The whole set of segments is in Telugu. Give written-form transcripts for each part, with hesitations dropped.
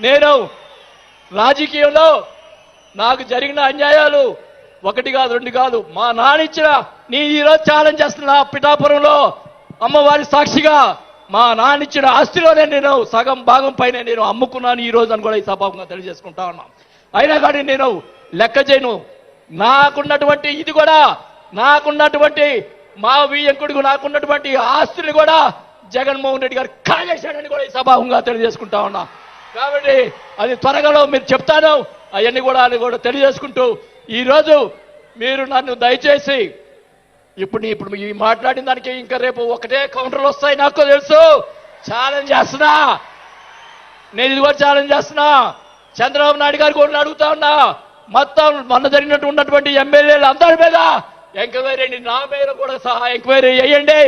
నేను రాజకీయంలో నాకు జరిగిన అన్యాయాలు ఒకటి కాదు రెండు కాదు, మా నాన్న ఇచ్చిన నీ ఈరోజు ఛాలెంజ్ చేస్తున్నా పిఠాపురంలో అమ్మవారి సాక్షిగా మా నాన్న ఇచ్చిన ఆస్తిలోనే నేను సగం భాగం పైన నేను అమ్ముకున్నాను ఈ రోజు అని కూడా ఈ సభాముగా తెలియజేసుకుంటా ఉన్నా. అయినా కానీ నేను లెక్క చేయను. నాకున్నటువంటి ఇది కూడా నాకున్నటువంటి మా వియ్యంకుడికి నాకున్నటువంటి ఆస్తులు కూడా జగన్మోహన్ రెడ్డి గారు కాజేశాడని కూడా ఈ సభాముగా తెలియజేసుకుంటా ఉన్నా. కాబట్టి అది త్వరగా మీరు చెప్తాను అవన్నీ కూడా తెలియజేసుకుంటూ ఈరోజు మీరు నన్ను దయచేసి ఇప్పుడు ఈ మాట్లాడిన దానికి ఇంకా రేపు ఒకటే కౌంటర్లు వస్తాయి నాకు తెలుసు. ఛాలెంజ్ చేస్తున్నా, నేను ఇది కూడా ఛాలెంజ్ చేస్తున్నా. చంద్రబాబు నాయుడు గారు కూడా అడుగుతా ఉన్నా, మొత్తం మొన్న జరిగినట్టు ఉన్నటువంటి ఎమ్మెల్యేలు అందరి మీద ఎంక్వైరీ అండి, నా మీద కూడా సహా ఎంక్వైరీ చేయండి.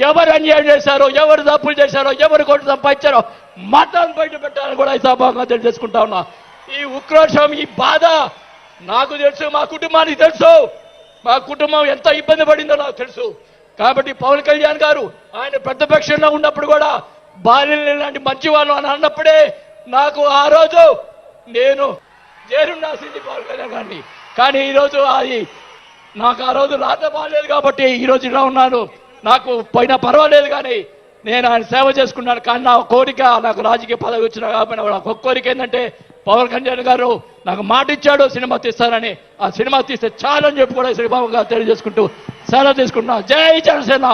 ఎవరు అన్యాయం చేశారో, ఎవరు తప్పులు చేశారో, ఎవరు కొట్టు సంపాదించారో మొత్తం బయట పెట్టాలని కూడా ఈ సభాగా తెలియజేసుకుంటా ఉన్నా. ఈ ఉక్రోషం, ఈ బాధ నాకు తెలుసు, మా కుటుంబానికి తెలుసు. మా కుటుంబం ఎంత ఇబ్బంది పడిందో నాకు తెలుసు. కాబట్టి పవన్ కళ్యాణ్ గారు ఆయన ప్రతిపక్షంలో ఉన్నప్పుడు కూడా బాల్యం లాంటి మంచి వాళ్ళు అని అన్నప్పుడే నాకు ఆ రోజు నేను చేరుండాల్సింది పవన్ కళ్యాణ్ గారిని. కానీ ఈరోజు అది నాకు ఆ రోజు రాత బాగాలేదు కాబట్టి ఈరోజు ఇలా ఉన్నాను. నాకు పోయినా పర్వాలేదు, కానీ నేను ఆయన సేవ చేసుకున్నాను. కానీ నా కోరిక, నాకు రాజకీయ పదవి వచ్చినా కాబట్టి నాకు ఒక కోరిక ఏంటంటే పవన్ కళ్యాణ్ గారు నాకు మాట ఇచ్చాడు సినిమా తీస్తానని. ఆ సినిమా తీస్తే చాలని చెప్పి కూడా శ్రీబాబు గారు తెలియజేసుకుంటూ సెలవు తీసుకుంటున్నా. జై జనసేన.